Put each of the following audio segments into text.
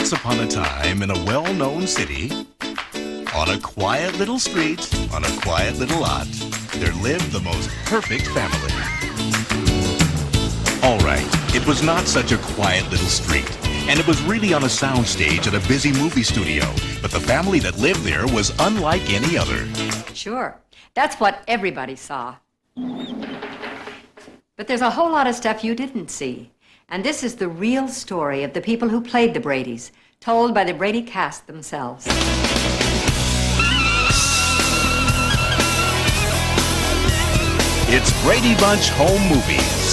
Once upon a time in a well-known city, on a quiet little street, on a quiet little lot, there lived the most perfect family. All right, it was not such a quiet little street, and it was really on a soundstage at a busy movie studio, but the family that lived there was unlike any other. Sure, that's what everybody saw. But there's a whole lot of stuff you didn't see. And this is the real story of the people who played the Bradys, told by the Brady cast themselves. It's Brady Bunch Home Movies.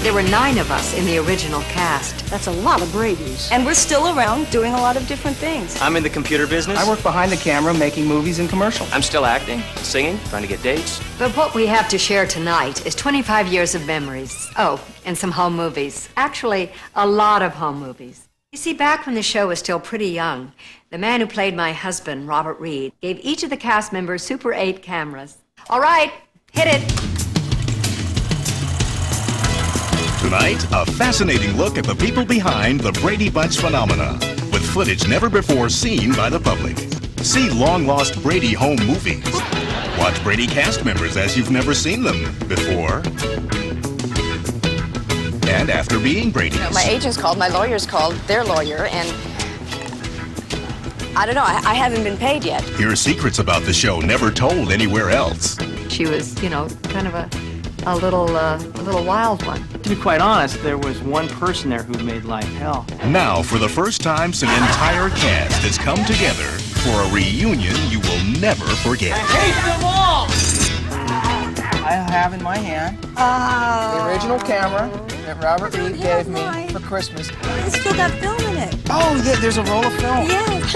There were 9 of us in the original cast. That's a lot of Bradys. And we're still around doing a lot of different things. I'm in the computer business. I work behind the camera making movies and commercials. I'm still acting, singing, trying to get dates. But what we have to share tonight is 25 years of memories. Oh, and some home movies. Actually, a lot of home movies. You see, back when the show was still pretty young, the man who played my husband, Robert Reed, gave each of the cast members Super 8 cameras. All right, hit it. Tonight, a fascinating look at the people behind the Brady Bunch phenomena, with footage never before seen by the public. See long-lost Brady home movies. Watch Brady cast members as you've never seen them before and after being Bradys. My agent's called, my lawyer's called, their lawyer, and I don't know, I haven't been paid yet. Hear secrets about the show never told anywhere else. She was, you know, kind of a little wild one. To be quite honest, there was one person there who made life hell. Now, for the first time, an entire cast has come together for a reunion you will never forget. I hate them all! I have in my hand the original camera that Robert Reed gave me for Christmas. It's still got film in it. Oh, yeah, there's a roll of film. Yes.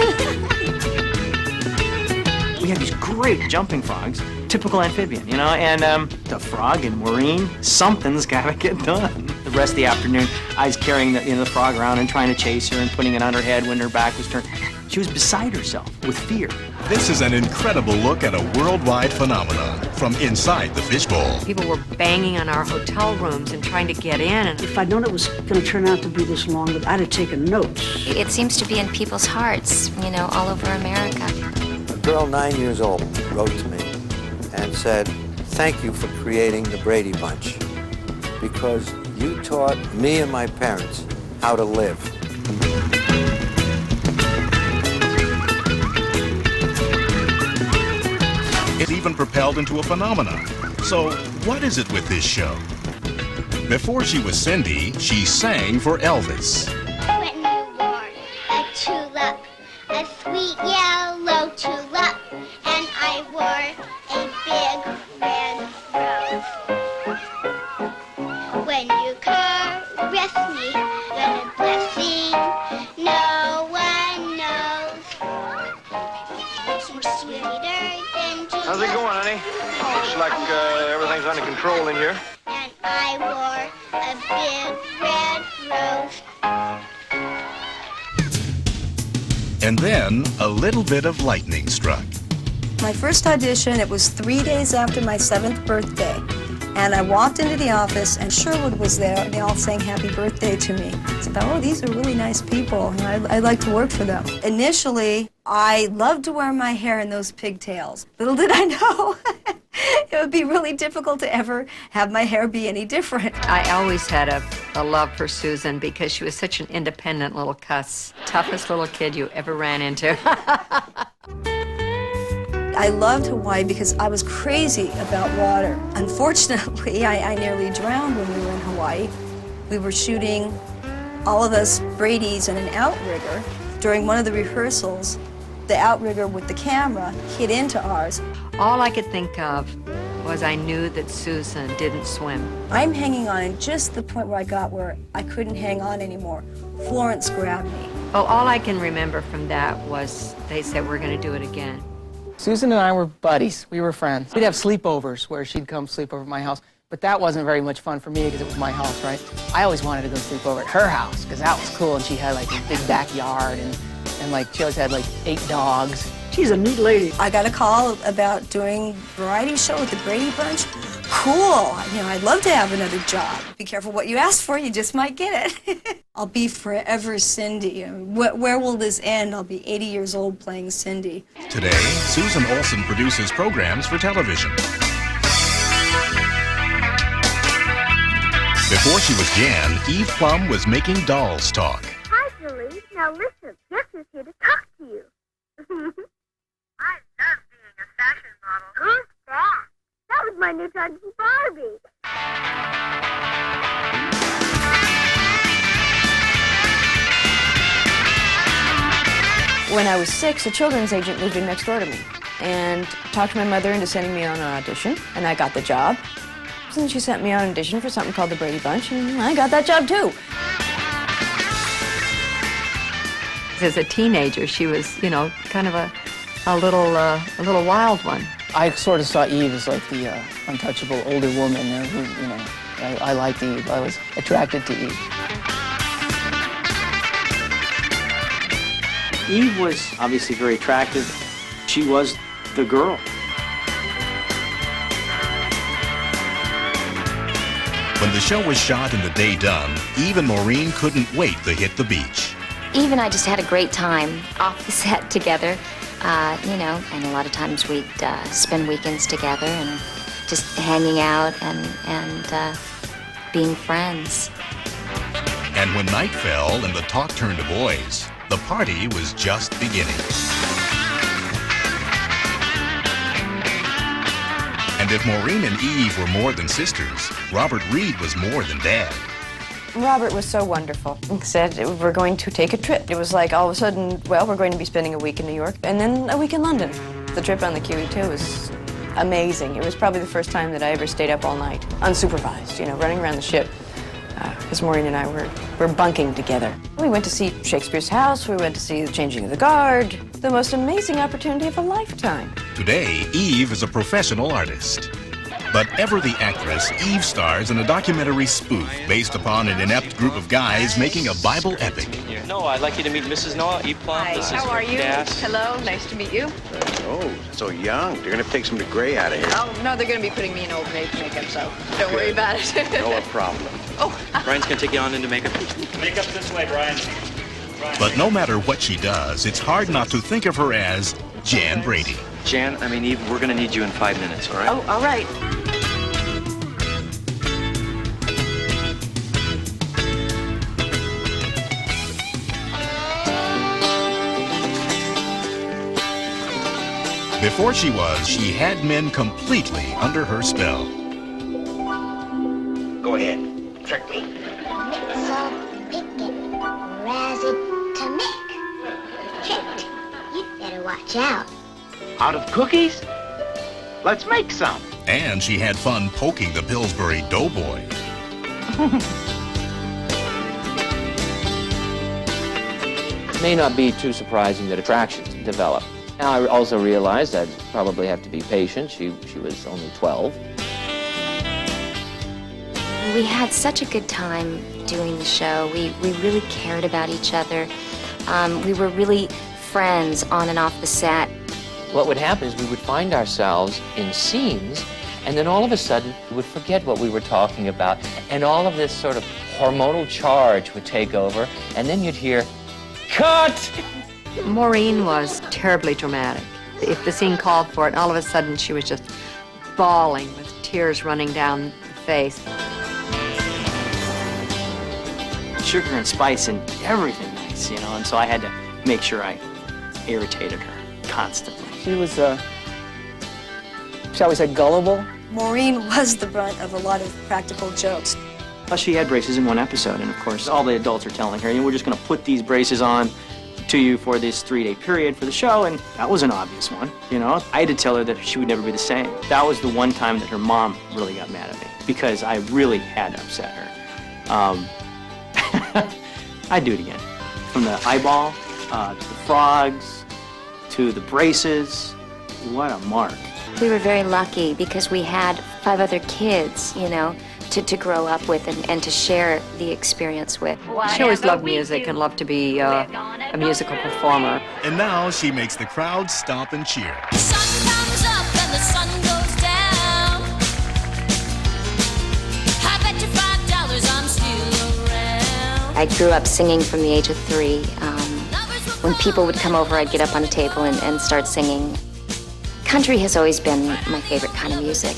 We had these great jumping frogs, typical amphibian, you know, and the frog and Maureen, something's gotta get done. The rest of the afternoon, I was carrying the frog around and trying to chase her and putting it on her head when her back was turned. She was beside herself with fear. This is an incredible look at a worldwide phenomenon from inside the fishbowl. People were banging on our hotel rooms and trying to get in. And If I'd known it was going to turn out to be this long, I'd have taken notes. It seems to be in people's hearts, you know, all over America. A girl 9 years old wrote to me and said, "Thank you for creating the Brady Bunch, because you taught me and my parents how to live." It even propelled into a phenomenon. So, what is it with this show? Before she was Cindy, she sang for Elvis. When you wore a tulip, a sweet yellow tulip, and I wore a big red rose. When you caressed me, what a blessing, no one knows. You're sweeter than tulip. How's it going, honey? Looks like everything's under control in here. And I wore a big red rose. And then, a little bit of lightning struck. My first audition, it was 3 days after my 7th birthday. And I walked into the office, and Sherwood was there, and they all sang happy birthday to me. I said, oh, these are really nice people, and I'd like to work for them. Initially, I loved to wear my hair in those pigtails. Little did I know it would be really difficult to ever have my hair be any different. I always had a love for Susan because she was such an independent little cuss. Toughest little kid you ever ran into. I loved Hawaii because I was crazy about water. Unfortunately, I nearly drowned when we were in Hawaii. We were shooting, all of us Bradys, in an outrigger. During one of the rehearsals, the outrigger with the camera hit into ours. All I could think of was I knew that Susan didn't swim. I'm hanging on, and just the point where I got where I couldn't hang on anymore, Florence grabbed me. Well, all I can remember from that was they said we're going to do it again. Susan and I were buddies. We were friends. We'd have sleepovers where she'd come sleep over at my house. But that wasn't very much fun for me because it was my house, right? I always wanted to go sleep over at her house because that was cool, and she had like a big backyard, and like she always had like 8 dogs. She's a neat lady. I got a call about doing a variety show with the Brady Bunch. Cool. You know, I'd love to have another job. Be careful what you ask for, you just might get it. I'll be forever Cindy. Where will this end? I'll be 80 years old playing Cindy. Today, Susan Olsen produces programs for television. Before she was Jan, Eve Plum was making dolls talk. Hi, Julie. Now listen, guess who's here to talk to you? I love being a fashion model. Who's that? That was my new cousin Barbie. When I was 6, a children's agent moved in next door to me and talked my mother into sending me on an audition, and I got the job. And she sent me on an audition for something called the Brady Bunch, and I got that job too. As a teenager, she was, you know, kind of a little wild one. I sort of saw Eve as like the untouchable older woman who, you know, I liked Eve. I was attracted to Eve. Eve was obviously very attractive. She was the girl. When the show was shot and the day done, Eve and Maureen couldn't wait to hit the beach. Eve and I just had a great time off the set together, you know, and a lot of times we'd spend weekends together and just hanging out and being friends. And when night fell and the talk turned to boys, the party was just beginning. And if Maureen and Eve were more than sisters, Robert Reed was more than dad. Robert was so wonderful. He said, we're going to take a trip. It was like all of a sudden, well, we're going to be spending a week in New York and then a week in London. The trip on the QE2 was amazing. It was probably the first time that I ever stayed up all night, unsupervised, you know, running around the ship. Because Maureen and I were bunking together. We went to see Shakespeare's house, we went to see the changing of the guard. The most amazing opportunity of a lifetime. Today, Eve is a professional artist. But ever the actress, Eve stars in a documentary spoof based upon an inept group of guys making a Bible epic. No, I'd like you to meet Mrs. Noah, Eve Plum. Hi, how are you? Hello, nice to meet you. Oh, so young. They're going to take some of the gray out of here. Oh, no, they're going to be putting me in old makeup, so don't worry about it. No problem. Oh. Brian's going to take you on into makeup. Makeup this way, Brian. But no matter what she does, it's hard not to think of her as Jan Brady. Jan, I mean, Eve, we're going to need you in 5 minutes, all right? Oh, all right. Before she had men completely under her spell. Go ahead. Trick me. So pick it, razz it to make. Tricked. You'd better watch out. Out of cookies? Let's make some. And she had fun poking the Pillsbury Doughboy. It may not be too surprising that attractions develop. Now, I also realized I'd probably have to be patient. She was only 12. We had such a good time doing the show. We really cared about each other. We were really friends on and off the set. What would happen is we would find ourselves in scenes, and then all of a sudden we would forget what we were talking about, and all of this sort of hormonal charge would take over, and then you'd hear, "Cut!" Maureen was terribly dramatic. If the scene called for it, all of a sudden she was just bawling with tears running down the face. Sugar and spice and everything nice, you know, and so I had to make sure I irritated her constantly. She was, shall we say, gullible. Maureen was the brunt of a lot of practical jokes. Plus, she had braces in one episode, and of course, all the adults are telling her, we're just going to put these braces on, to you for this 3-day period for the show, and that was an obvious one, you know? I had to tell her that she would never be the same. That was the one time that her mom really got mad at me, because I really had upset her. I'd do it again. From the eyeball, to the frogs, to the braces. What a mark. We were very lucky because we had 5 other kids, you know, to grow up with and to share the experience with. She always loved music and loved to be a musical performer. And now she makes the crowd stop and cheer. The sun comes up and the sun goes down. I bet you $5 I'm still around. I grew up singing from the age of 3. When people would come over, I'd get up on a table and start singing. Country has always been my favorite kind of music.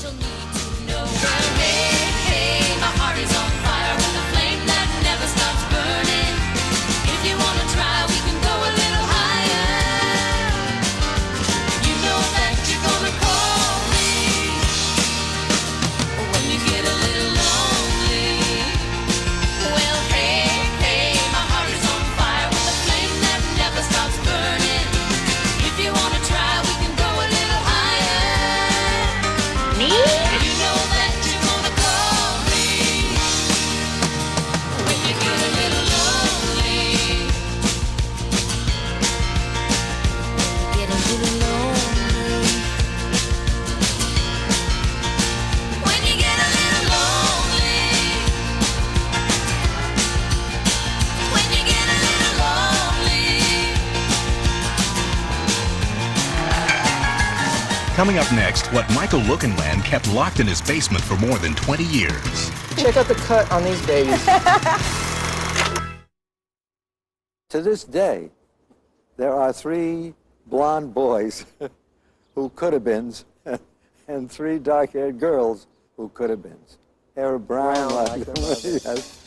Coming up next, what Michael Lookinland kept locked in his basement for more than 20 years. Check out the cut on these babies. To this day, there are 3 blonde boys who could have been, and 3 dark-haired girls who could have been. Hair brown like them. Yes.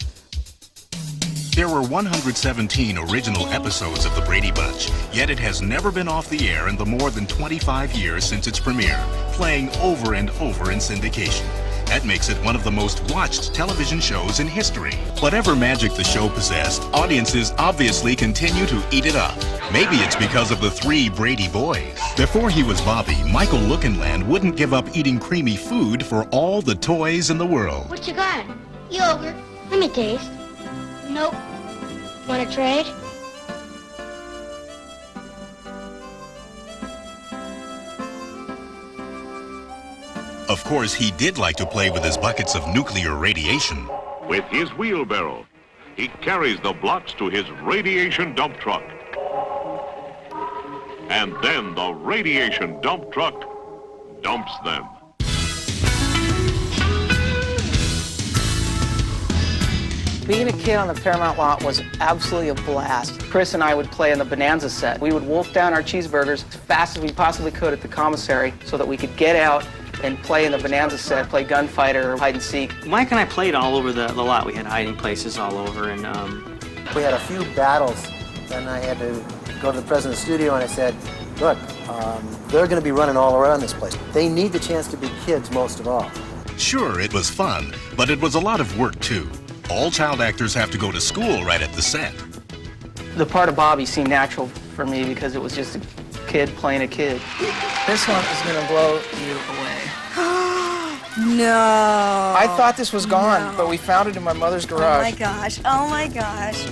There were 117 original episodes of The Brady Bunch, yet it has never been off the air in the more than 25 years since its premiere, playing over and over in syndication. That makes it one of the most watched television shows in history. Whatever magic the show possessed, audiences obviously continue to eat it up. Maybe it's because of the 3 Brady boys. Before he was Bobby, Michael Lookinland wouldn't give up eating creamy food for all the toys in the world. What you got? Yogurt. Let me taste. Nope. Want to trade? Of course, he did like to play with his buckets of nuclear radiation. With his wheelbarrow, he carries the blocks to his radiation dump truck. And then the radiation dump truck dumps them. Being a kid on the Paramount lot was absolutely a blast. Chris and I would play in the Bonanza set. We would wolf down our cheeseburgers as fast as we possibly could at the commissary so that we could get out and play in the Bonanza set, play gunfighter or hide and seek. Mike and I played all over the lot. We had hiding places all over, and we had a few battles, and I had to go to the president of the studio and I said, look, they're going to be running all around this place. They need the chance to be kids most of all. Sure, it was fun, but it was a lot of work too. All child actors have to go to school right at the set. The part of Bobby seemed natural for me because it was just a kid playing a kid. This one is going to blow you away. No. I thought this was gone, but we found it in my mother's garage. Oh my gosh, oh my gosh.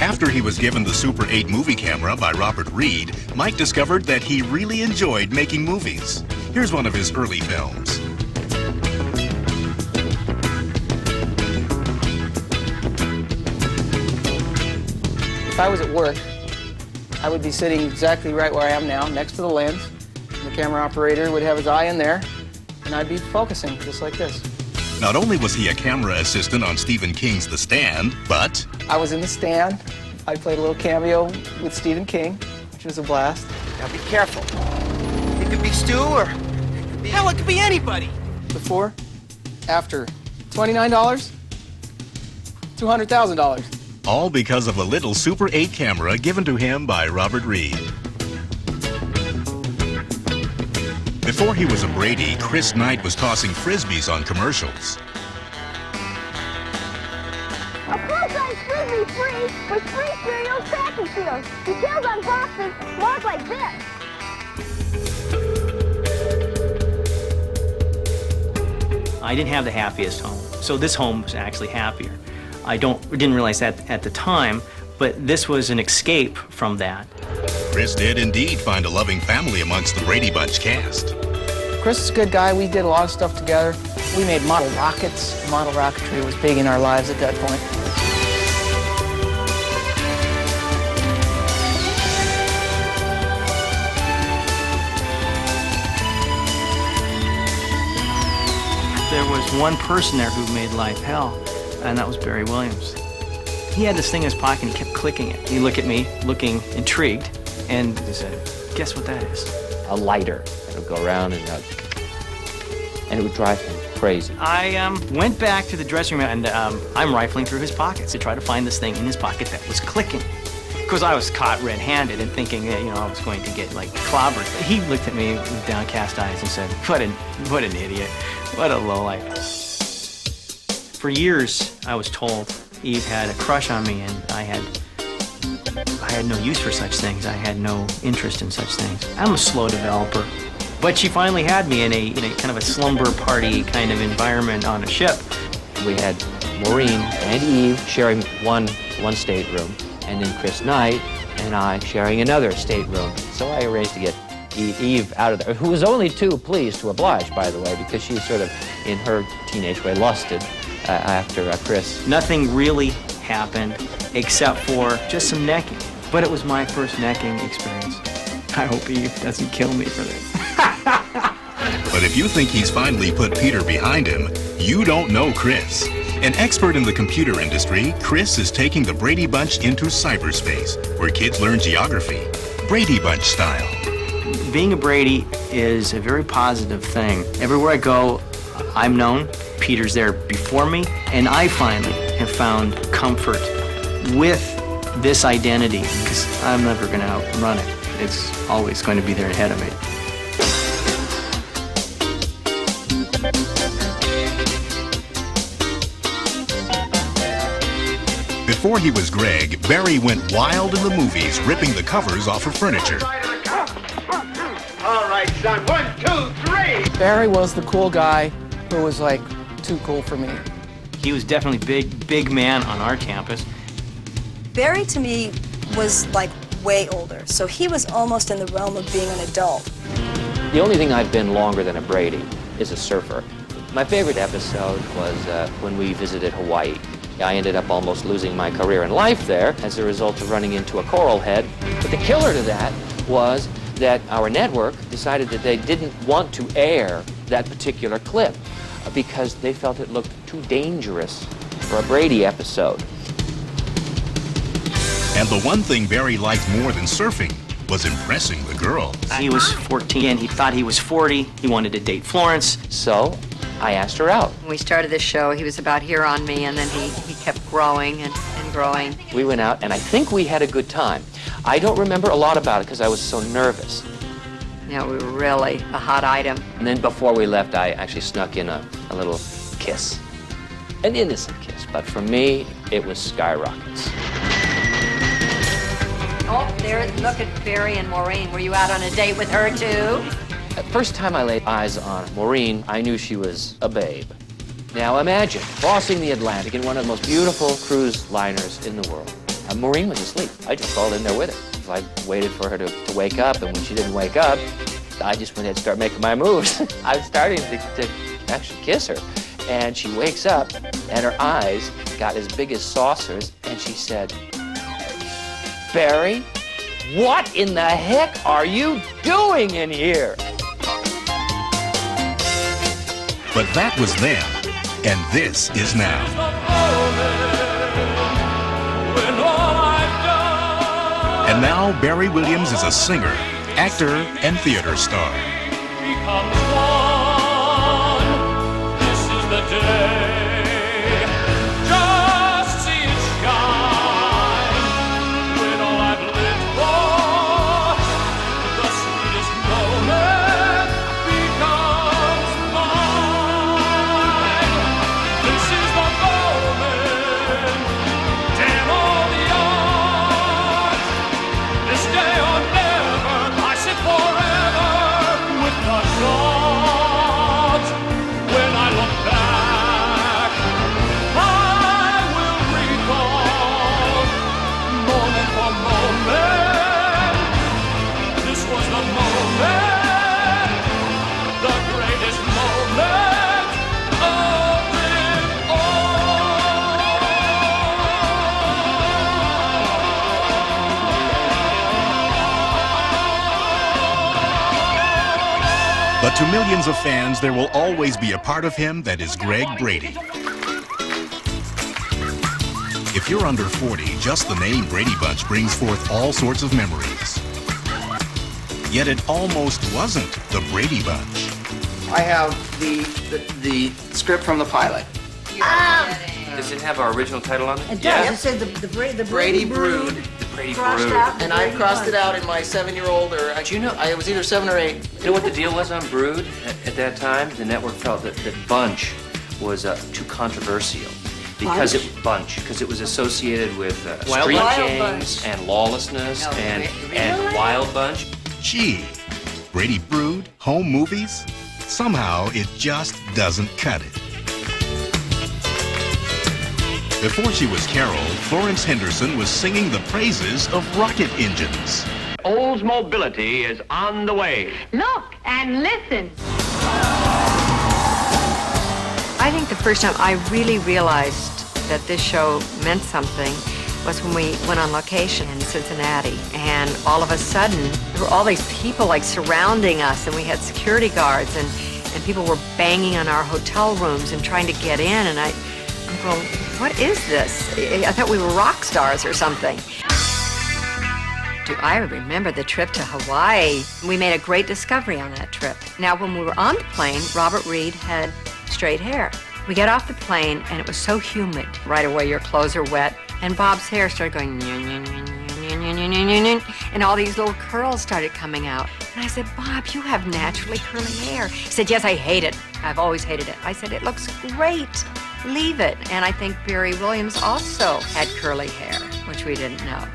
After he was given the Super 8 movie camera by Robert Reed, Mike discovered that he really enjoyed making movies. Here's one of his early films. If I was at work, I would be sitting exactly right where I am now, next to the lens. The camera operator would have his eye in there, and I'd be focusing just like this. Not only was he a camera assistant on Stephen King's The Stand, but I was in The Stand. I played a little cameo with Stephen King, which was a blast. Now be careful. It could be Stu or hell, it could be anybody. Before, after, $29, $200,000. all because of a little Super 8 camera given to him by Robert Reed. Before he was a Brady, Chris Knight was tossing frisbees on commercials. A full-size frisbee be free with free cereal tracking seals. Details on boxes marked like this. I didn't have the happiest home, so this home was actually happier. I didn't realize that at the time, but this was an escape from that. Chris did indeed find a loving family amongst the Brady Bunch cast. Chris is a good guy. We did a lot of stuff together. We made model rockets. Model rocketry was big in our lives at that point. There was one person there who made life hell, and that was Barry Williams. He had this thing in his pocket and he kept clicking it. He looked at me, looking intrigued, and he said, "Guess what that is?" A lighter that would go around and it would drive him crazy. I went back to the dressing room and I'm rifling through his pockets to try to find this thing in his pocket that was clicking. Because I was caught red-handed and thinking that, I was going to get like clobbered. He looked at me with downcast eyes and said, what an idiot, what a lowlife. For years, I was told Eve had a crush on me and I had no use for such things. I had no interest in such things. I'm a slow developer. But she finally had me in a kind of a slumber party kind of environment on a ship. We had Maureen and Eve sharing one stateroom, and then Chris Knight and I sharing another stateroom. So I arranged to get Eve out of there, who was only too pleased to oblige, by the way, because she sort of, in her teenage way, lusted after Chris. Nothing really happened except for just some necking. But it was my first necking experience. I hope Eve doesn't kill me for this. But if you think he's finally put Peter behind him, you don't know Chris. An expert in the computer industry, Chris is taking the Brady Bunch into cyberspace, where kids learn geography, Brady Bunch style. Being a Brady is a very positive thing. Everywhere I go, I'm known. Peter's there before me, and I finally have found comfort with this identity, because I'm never going to outrun it. It's always going to be there ahead of me. Before he was Greg, Barry went wild in the movies, ripping the covers off of furniture. All right, son. 1, 2, 3. Barry was the cool guy who was like too cool for me. He was definitely big man on our campus. Barry, to me, was like way older, so he was almost in the realm of being an adult. The only thing I've been longer than a Brady is a surfer. My favorite episode was when we visited Hawaii. I ended up almost losing my career in life there as a result of running into a coral head. But the killer to that was that our network decided that they didn't want to air that particular clip because they felt it looked too dangerous for a Brady episode. And the one thing Barry liked more than surfing was impressing the girls. He was 14 and he thought he was 40. He wanted to date Florence. So I asked her out. When we started this show, he was about here on me, and then he kept growing and growing. We went out, and I think we had a good time. I don't remember a lot about it because I was so nervous. We were really a hot item. And then before we left, I actually snuck in a little kiss. An innocent kiss, but for me, it was skyrockets. Oh, there, look at Barry and Maureen. Were you out on a date with her, too? The first time I laid eyes on Maureen, I knew she was a babe. Now imagine crossing the Atlantic in one of the most beautiful cruise liners in the world. Maureen was asleep. I just crawled in there with her. I waited for her to wake up, and when she didn't wake up, I just went ahead and started making my moves. I was starting to actually kiss her, and she wakes up, and her eyes got as big as saucers, and she said, "Barry, what in the heck are you doing in here?" But that was then, and this is now. And now Barry Williams is a singer, actor, and theater star. This is the day. Just see it shine. When all I've lived for, the sweetest moment becomes mine. This is the moment. Damn all But to millions of fans, there will always be a part of him that is Greg Brady. If you're under 40, just the name Brady Bunch brings forth all sorts of memories. Yet it almost wasn't the Brady Bunch. I have the script from the pilot. Does it have our original title on it? It does. It said the Brady Brood. The Brady crossed Brood. out. And I crossed it out in my 7-year-old, or Do you know? I was either 7 or 8. You know what the deal was on Brood at that time? The network felt that Bunch was too controversial. Because it was associated with street gangs and lawlessness and Wild Bunch. Gee, Brady Brood, home movies? Somehow it just doesn't cut it. Before she was Carol, Florence Henderson was singing the praises of rocket engines. Oldsmobility is on the way. Look and listen. I think the first time I really realized that this show meant something was when we went on location in Cincinnati, and all of a sudden there were all these people like surrounding us, and we had security guards, and people were banging on our hotel rooms and trying to get in, and I'm going, what is this? I thought we were rock stars or something. Do I remember the trip to Hawaii? We made a great discovery on that trip. Now, when we were on the plane, Robert Reed had straight hair. We got off the plane, and it was so humid. Right away, your clothes are wet, and Bob's hair started going, and all these little curls started coming out. And I said, Bob, you have naturally curly hair. He said, yes, I hate it. I've always hated it. I said, it looks great. Leave it. And I think Barry Williams also had curly hair, which we didn't know.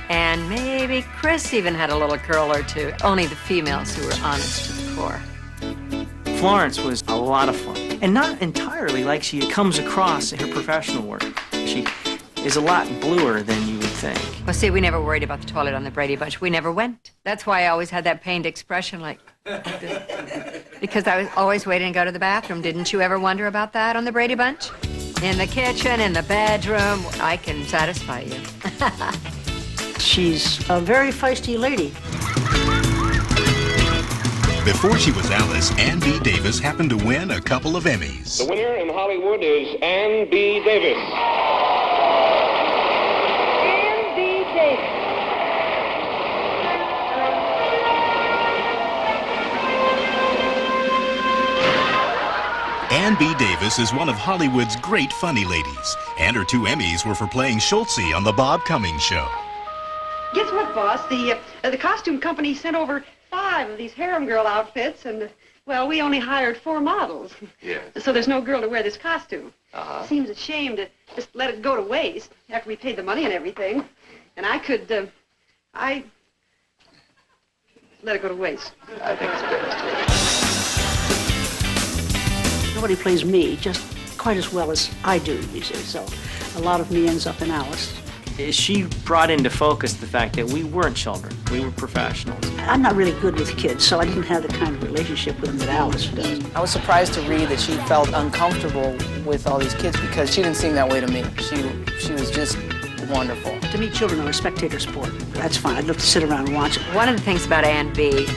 And maybe Chris even had a little curl or two. Only the females who were honest to the core. Florence was a lot of fun, and not entirely like she comes across in her professional work. She is a lot bluer than you would think. Well, see, we never worried about the toilet on the Brady Bunch. We never went. That's why I always had that pained expression like this. Because I was always waiting to go to the bathroom. Didn't you ever wonder about that on the Brady Bunch? In the kitchen, in the bedroom, I can satisfy you. She's a very feisty lady. Before she was Alice, Ann B. Davis happened to win a couple of Emmys. The winner in Hollywood is Ann B. Davis. Ann B. Davis. Ann B. Davis is one of Hollywood's great funny ladies, and her 2 Emmys were for playing Schultze on The Bob Cummings Show. Guess what, boss? The costume company sent over 5 of these harem girl outfits, and, well, we only hired 4 models. Yes. So there's no girl to wear this costume. Uh-huh. Seems a shame to just let it go to waste after we paid the money and everything. And I could, I let it go to waste. I think it's best. Nobody plays me just quite as well as I do these days, so a lot of me ends up in Alice. She brought into focus the fact that we weren't children. We were professionals. I'm not really good with kids, so I didn't have the kind of relationship with them that Alice does. I was surprised to read that she felt uncomfortable with all these kids because she didn't seem that way to me. She was just wonderful. To me, children are a spectator sport. That's fine. I'd love to sit around and watch it. One of the things about Ann B.,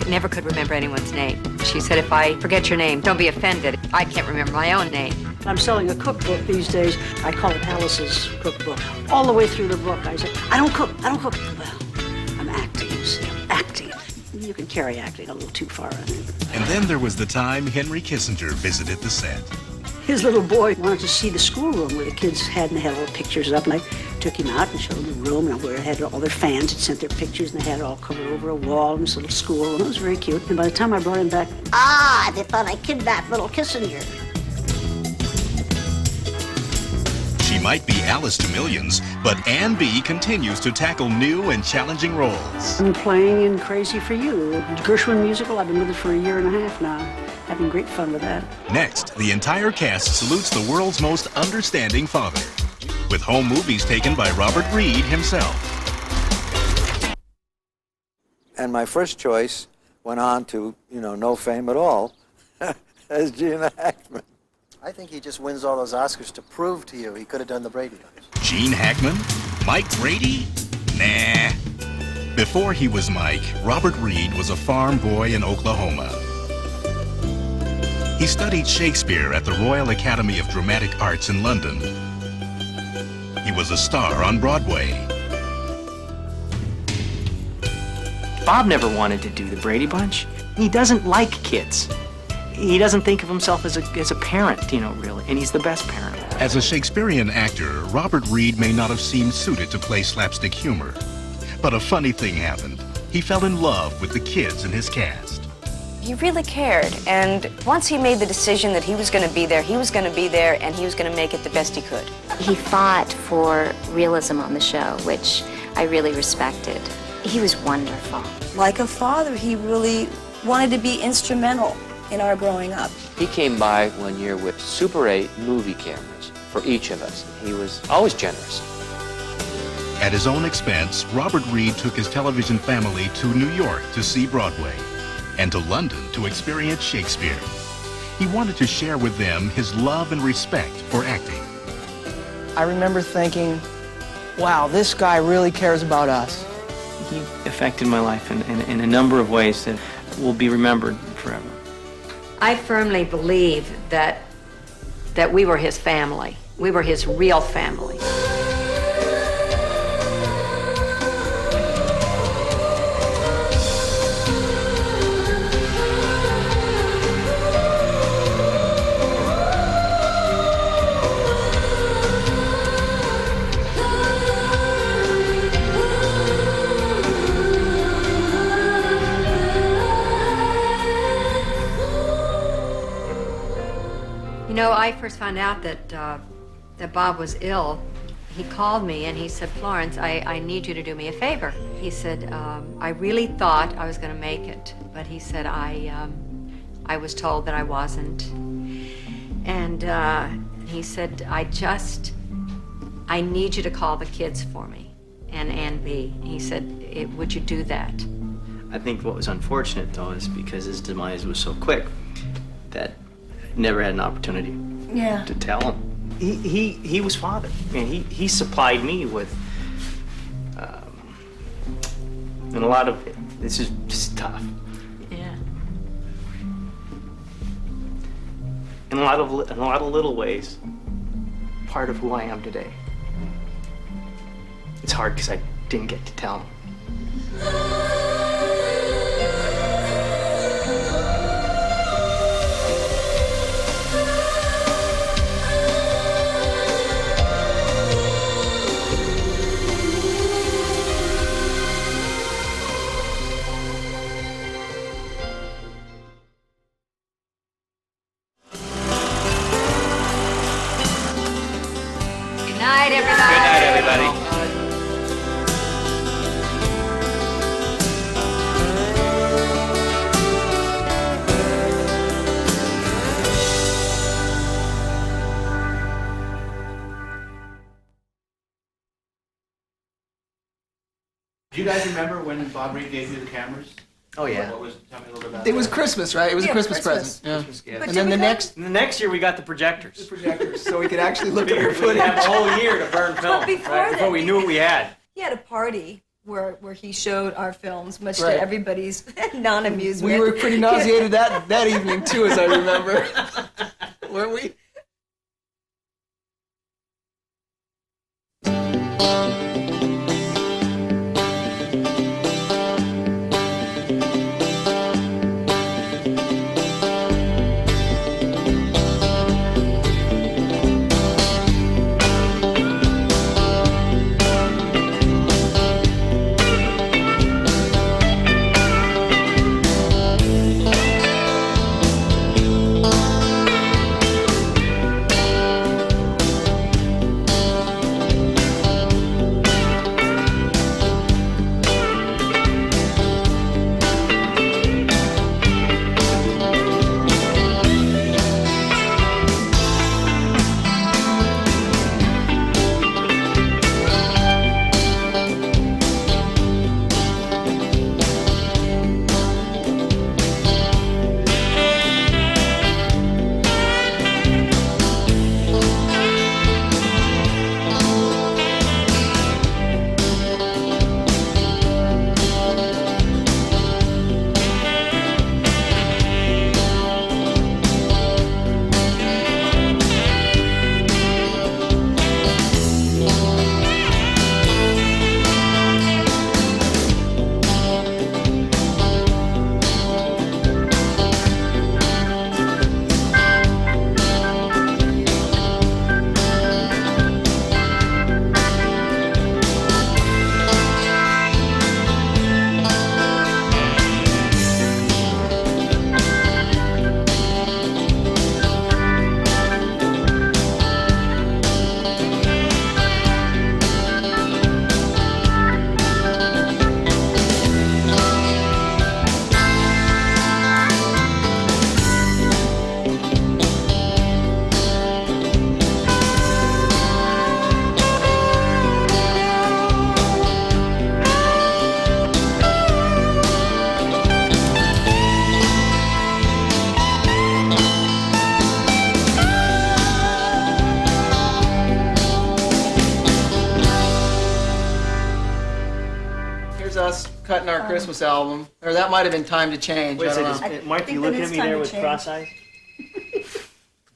never could remember anyone's name. She said, if I forget your name, don't be offended. I can't remember my own name. I'm selling a cookbook these days. I call it Alice's cookbook. All the way through the book, I say, I don't cook. Well, I'm acting, you see, I'm acting. You can carry acting a little too far, I think. And then there was the time Henry Kissinger visited the set. His little boy wanted to see the schoolroom where the kids had, and they had all the pictures up, and I took him out and showed him the room, and where it had all their fans had sent their pictures, and they had it all covered over a wall in this little schoolroom. It was very cute. And by the time I brought him back, they thought I kidnapped little Kissinger. She might be Alice to millions, but Ann B. continues to tackle new and challenging roles. I'm playing in Crazy for You, a Gershwin musical. I've been with it for 1.5 years now. Having great fun with that. Next, the entire cast salutes the world's most understanding father, with home movies taken by Robert Reed himself. And my first choice went on to, no fame at all, as Gene Hackman. I think he just wins all those Oscars to prove to you he could have done the Brady Bunch. Gene Hackman? Mike Brady? Nah. Before he was Mike, Robert Reed was a farm boy in Oklahoma. He studied Shakespeare at the Royal Academy of Dramatic Arts in London. He was a star on Broadway. Bob never wanted to do the Brady Bunch. He doesn't like kids. He doesn't think of himself as a parent, really, and he's the best parent. As a Shakespearean actor, Robert Reed may not have seemed suited to play slapstick humor. But a funny thing happened. He fell in love with the kids in his cast. He really cared, and once he made the decision that he was going to be there, he was going to be there, and he was going to make it the best he could. He fought for realism on the show, which I really respected. He was wonderful. Like a father, he really wanted to be instrumental in our growing up. He came by one year with Super 8 movie cameras for each of us. He was always generous. At his own expense, Robert Reed took his television family to New York to see Broadway and to London to experience Shakespeare. He wanted to share with them his love and respect for acting. I remember thinking, wow, this guy really cares about us. He affected my life in a number of ways that will be remembered forever. I firmly believe that we were his family. We were his real family. You know, I first found out that Bob was ill. He called me and he said, Florence, I need you to do me a favor. He said, I really thought I was going to make it, but he said, I was told that I wasn't. And he said, I need you to call the kids for me, and Ann B. He said, would you do that? I think what was unfortunate, though, is because his demise was so quick that I never had an opportunity to tell him. He was father. I mean, he supplied me with, and a lot of it. This is just tough. Yeah. In a lot of little ways, part of who I am today. It's hard because I didn't get to tell him. Good night, everybody. Good night, everybody. Do you guys remember when Bob Reed gave you the cameras? Oh, yeah. Tell me a little bit about It was Christmas, right? It was a Christmas present. Yeah. And then the next year we got the projectors. so we could actually look at our We'd footage. have a whole year to burn film, before we knew what we had. He had a party where he showed our films, much Right. to everybody's non-amusement. We were pretty nauseated that evening too, as I remember. Weren't we? there's us cutting our Christmas album. Or that might have been Time to Change. Wait a I don't second, know. Mark, you looking at me there with cross eyes?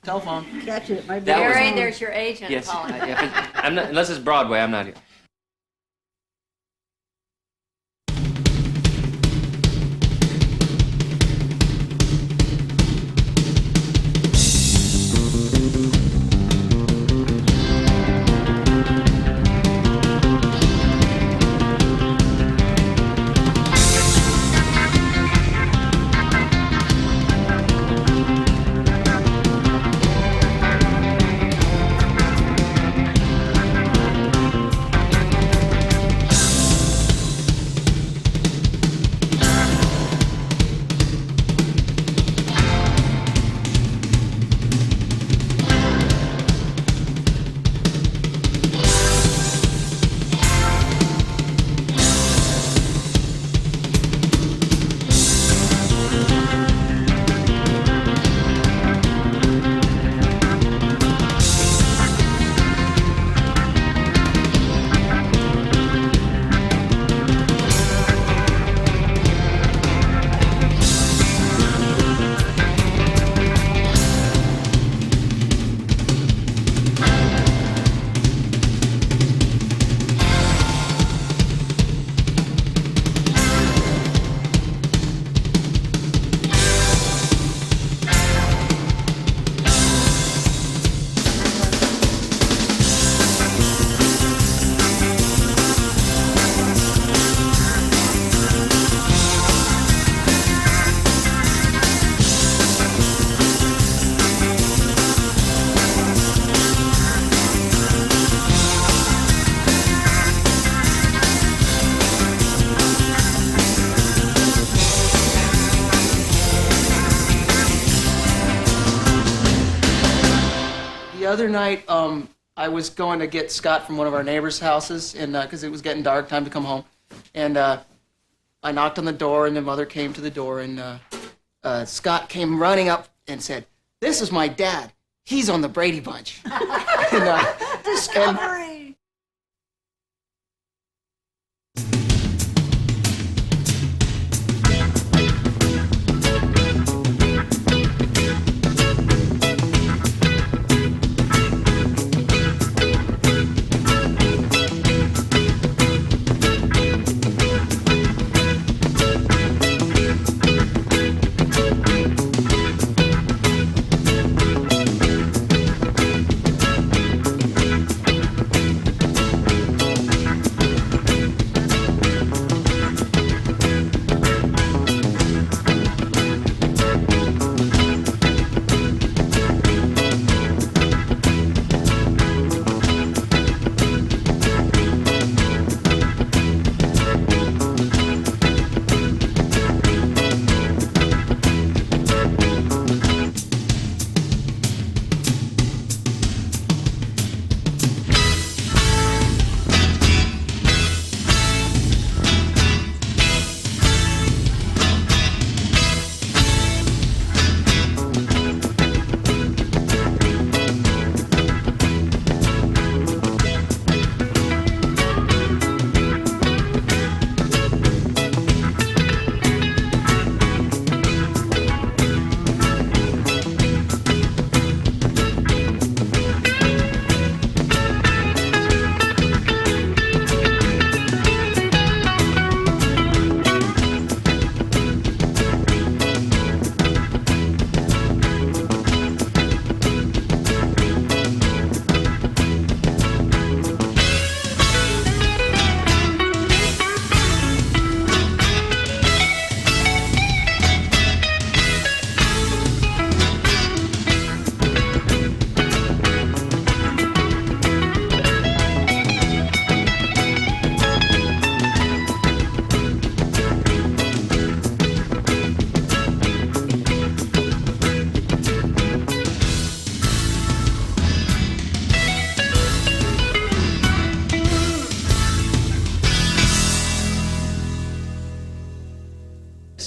Telephone. Catch it. My That was- Barry, there's your agent Yes, calling. I'm not, unless it's Broadway, I'm not here. The other night, I was going to get Scott from one of our neighbors' houses, and because it was getting dark, time to come home. And I knocked on the door, and the mother came to the door, and Scott came running up and said, "This is my dad. He's on the Brady Bunch." Discovery!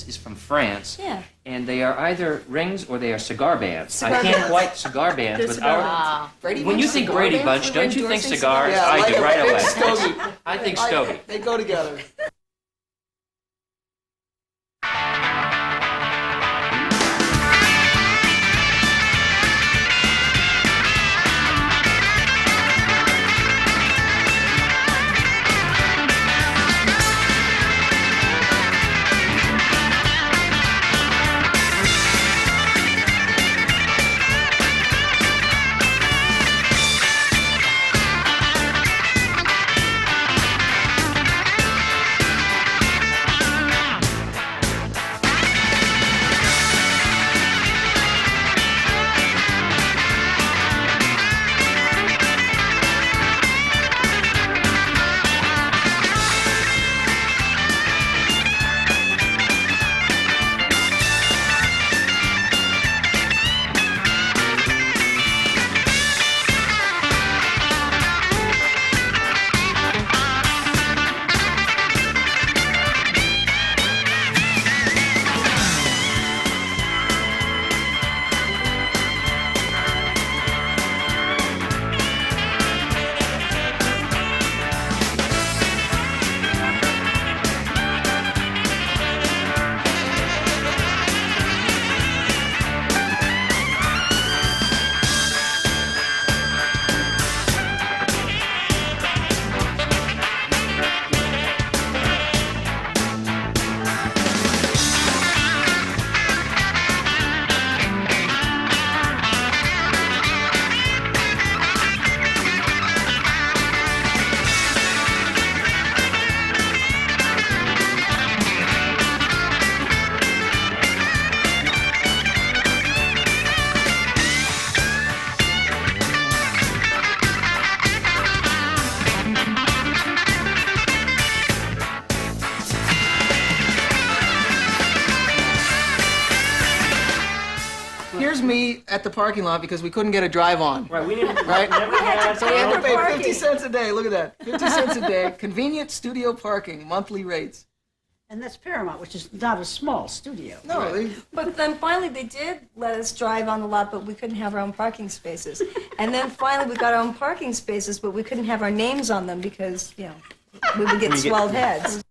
Is from France. Yeah. And they are either rings or they are cigar bands. Cigar I can't bands. quite cigar bands They're with cigar our. bands. Brady When you Bunch think cigar Brady bands? Bunch, We're don't you think endorsing cigars? Yeah, I like do a right big away. stogie. I think stogie. They go together. was me at the parking lot because we couldn't get a drive on. Right, we never, Right? never had. So we had to pay 50 cents a day. Look at that. 50 cents a day. Convenient studio parking, monthly rates. And that's Paramount, which is not a small studio. No, they, But then finally they did let us drive on the lot, but we couldn't have our own parking spaces. And then finally we got our own parking spaces, but we couldn't have our names on them because, you know, we would get swelled heads.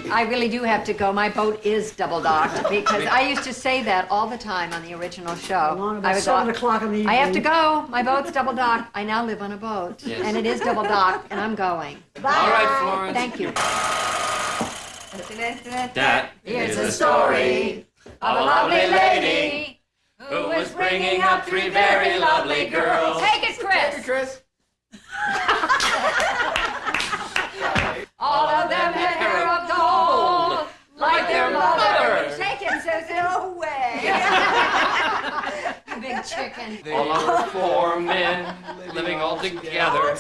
I really do have to go. My boat is double docked because I used to say that all the time on the original show. On about I would 7 go, o'clock in the evening. I have to go. My boat's double docked. I now live on a boat, Yes. and it is double docked, and I'm going. All right, Florence. Thank you. That Here's a story of a lovely lady who was bringing up three very lovely girls. Take it, Chris. Hey, Chris. All of them had hair of gold, like their mother. Take it, Susan. No way. You big chicken. All our four men living all together.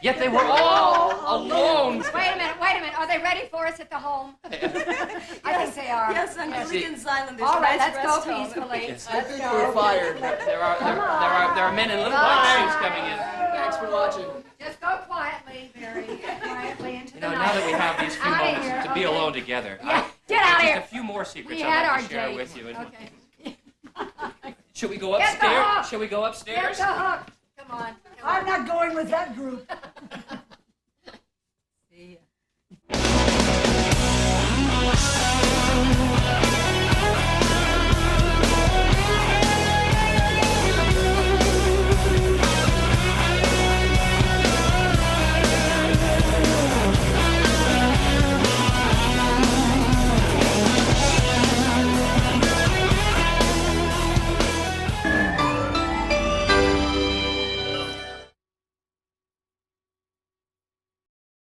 Yet they were all alone. Wait a minute. Are they ready for us at the home? I think they are. Yes, on Gilligan's Island, there's All a right, nice let's rest go home. peacefully. Yes. I think we're fired. There are men in little white suits coming in. Thanks for watching. Just go quietly, very quietly into You the know, night. now that we have these few Outta moments here, to be okay. alone together, Yeah, get out of here. just a few more secrets We I'd had like our to share date. with you. Okay. Should we go Get the upstairs? hook. Shall we go Get upstairs? the hook. Come on. I'm not going with that group. See ya.